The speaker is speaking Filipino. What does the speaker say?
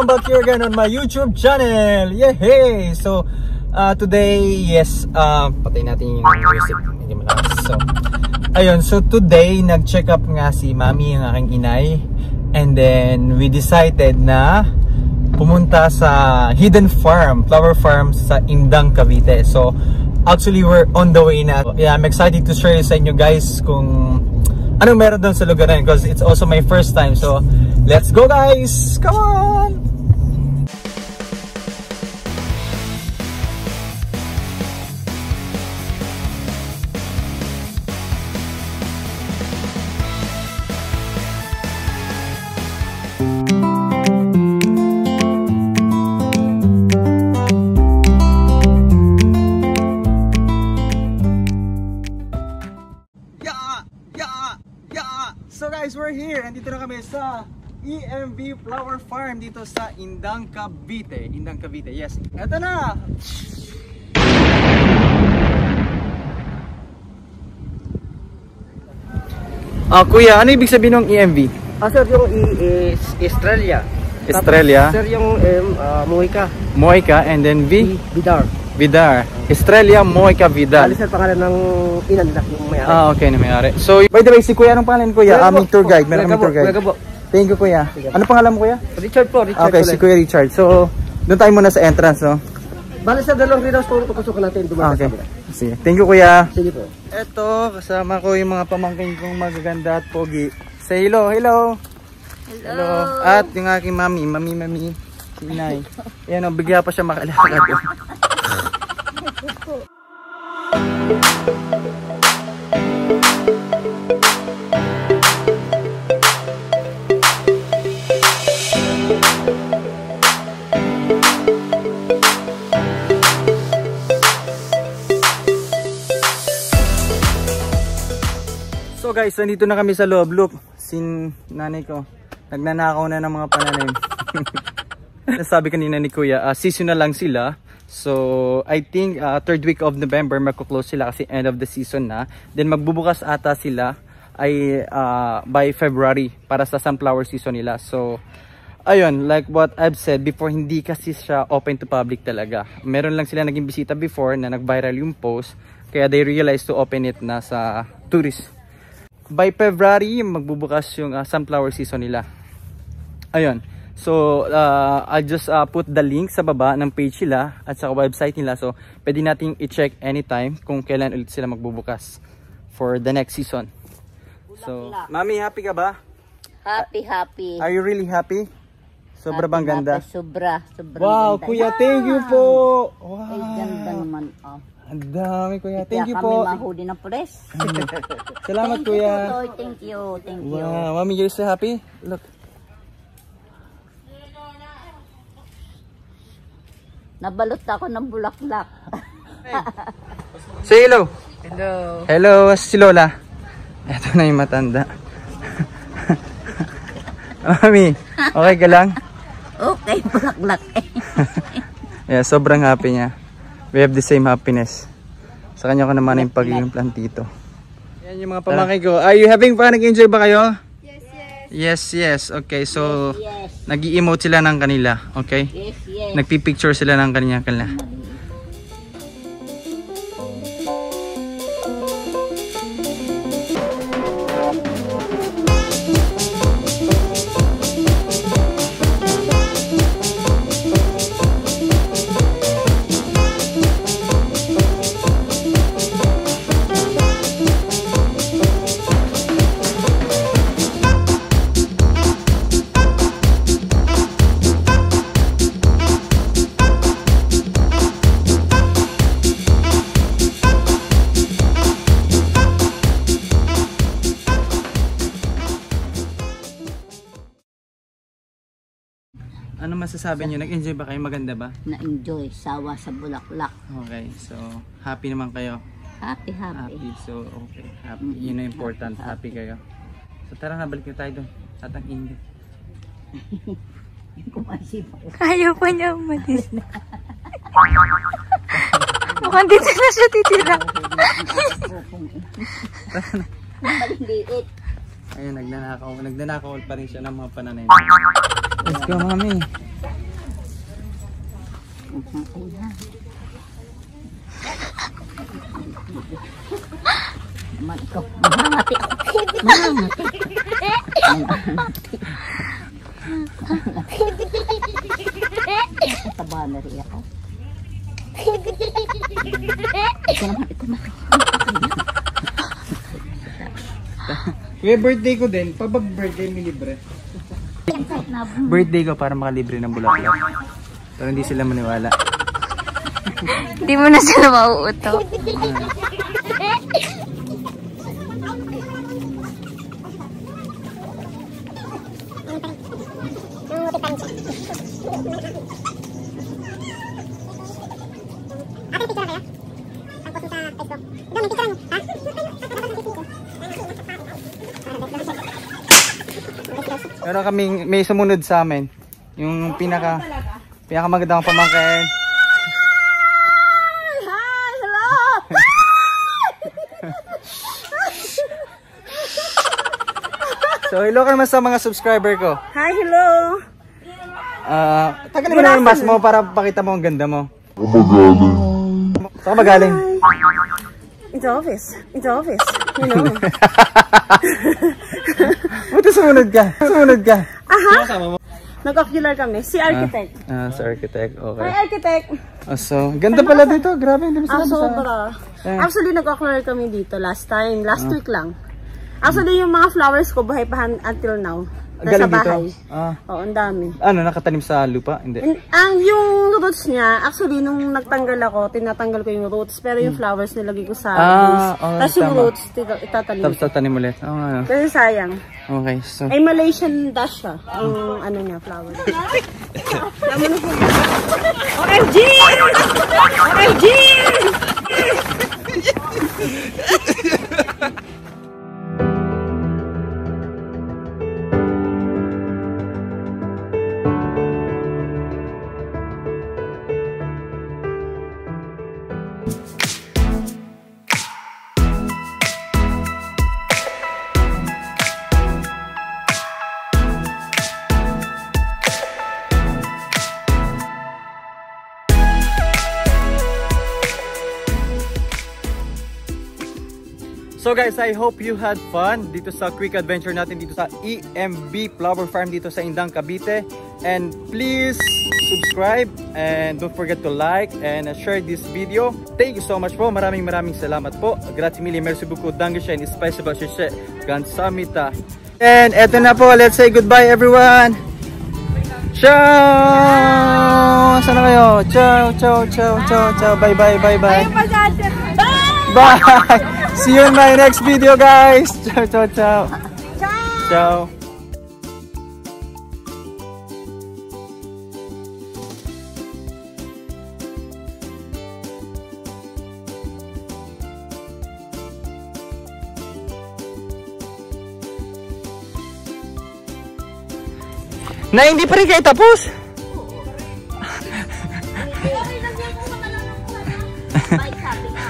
welcome back here again on my YouTube channel. Yay! So, today, yes, patay natin yung music. Hindi malakas. So, ayun. So, today, nag-check up nga si Mami, ang aking inay. And then, we decided na pumunta sa Hidden Farm, Flower Farm sa Indang, Cavite. So, actually, we're on the way na. Yeah, I'm excited to share sa inyo guys kung anong meron doon sa lugar na yun because it's also my first time. So, let's go guys! Come on! So guys, we're here. Andito na kami sa EMV Flower Farm dito sa Indang, Cavite. Indang, Cavite. Yes. Eto na. Kuya, ano ibig sabihin ng EMV? Sir, yung E is Estrella. Estrella. Tapos, sir, yung M, Moica. Moica and then V? Vidar. Vidar. Estrella, Moica, Vidar. Sir, pangalan ng ina nila yung may-ari. Okay, na may-ari. So, by the way, si Kuya, anong pangalan Kuya? Aming tour guide. Meron kami tour guide. Thank you, Kuya. Ano pangalan mo, Kuya? Richard po, Richard. Okay, si Kuya Richard. So, doon tayo muna sa entrance, no? Bale, sir, dalawang greenhouse po pagkasukan natin. Okay. Sige. Thank you, Kuya. Sige po. Eto, kasama ko yung mga pamangkin kong magaganda at pogi. Say hello, hello. Hello. At yung aking mami, si inay. Ayan o, bigla pa siya makalakad. So guys, nandito na kami sa loob. Look, sin nanay ko nagnanakaw na ng mga pananim. Sabi kanina ni Kuya, seasonal lang sila. So I think 3rd week of November magko-close sila kasi end of the season na. Then magbubukas ata sila ay by February para sa sunflower season nila. So ayun, like what I've said before, hindi kasi siya open to public talaga. Meron lang sila naging bisita before na nag-viral yung post, kaya they realized to open it na sa tourist. By February magbubukas yung sunflower season nila. Ayun. So, I'll just put the link sa baba ng page nila at sa website nila. So, pwede nating i-check anytime kung kailan ulit sila magbubukas for the next season. So, Mami, happy ka ba? Happy. Are you really happy? Sobra bang ganda? Sobra Wow, ganda. Kuya, thank you po. Wow. Ay, ganda naman. Oh. Ang dami, Kuya. Thank you kami po. mahuli ng pulis. Salamat, Kuya. Thank you. Wow, Mami, you're so happy? Look. Nabalot ako ng bulaklak. Say hello. Hello. Hello, si Lola. Ito na yung matanda. Mami, okay ka lang? Okay, bulaklak eh. Yeah, sobrang happy niya. We have the same happiness. Sa kanya ko naman yung pagiging plantito. Yan yung mga pamangkin ko. Are you having fun? Nag-enjoy ba kayo? Yes. Okay, so Yes. nag-i-emote sila ng kanila. Okay? Yes. Nagpipicture sila ng kanila. Ano masasabi niyo? Nag-enjoy ba kayo? Maganda ba? Na-enjoy. Sawa sa bulaklak. Okay, so happy naman kayo. Happy. So okay, happy. Yun na important. Happy kayo. So tara na, balik na tayo doon. At ang init. Ayaw pa niya umalis. Mukhang dito na siya titira. Maliliit. Ayun, nagnanakaw pa rin siya ng mga pananay. Let's go, mami. Mangangati ako. Mangangati. Taba na rin ako. Ito naman, ito naman. Kuya, birthday ko din. Pabag birthday may libre. Birthday ko para makalibre ng bulaklak. Pero hindi sila maniwala. Hindi mo na sila mauuto. Pero kaming may sumunod sa amin. Yung pinakamagandang pamangkin. Hi! Hello! So hello ka naman sa mga subscriber ko. Hi! Hello! Tagalin mo na yung mask mo para pakita mo ang ganda mo. Saan ka magaling? It's office. It's office. You know. Buti sumunod ka. Sumunod ka. Aha! Nag-ocular kami. Si architect. Sa architect. Okay. Hi, architect! So, ganda pala dito. Grabe, hindi mo sinabi sa... Sobra. Actually, nag-ocular kami dito last time. Last week lang. Actually, yung mga flowers ko, buhay pa until now. Nasa Galing bahay. dito? Oo, ang dami. Ano, nakatanim sa lupa? Hindi. Yung roots niya, actually, nung nagtanggal ako, tinatanggal ko yung roots. Pero yung flowers nilagay ko sa base. Tapos yung roots, itatanim. Tapos tatanim ulit. Oo nga. Kasi sayang. Okay, so... Ay, Malaysian dash siya. Ang ano niya, flowers. OMG! OMG! So guys, I hope you had fun dito sa quick adventure natin dito sa EMB Flower Farm dito sa Indang, Cavite. And please subscribe and don't forget to like and share this video. Thank you so much po. Maraming salamat po. Grazie mille, merci beaucoup. Dankeschön. Spasiba sheshe. Gamsahamnida. And eto na po. Let's say goodbye everyone. Ciao! Sana kayo? Ciao, ciao, ciao, ciao, ciao. Bye, bye, bye, bye. Bye! See you in my next video, guys. Ciao, ciao, ciao. Ciao. Na hindi pa rin kayo tapos? Bye, sabi nga.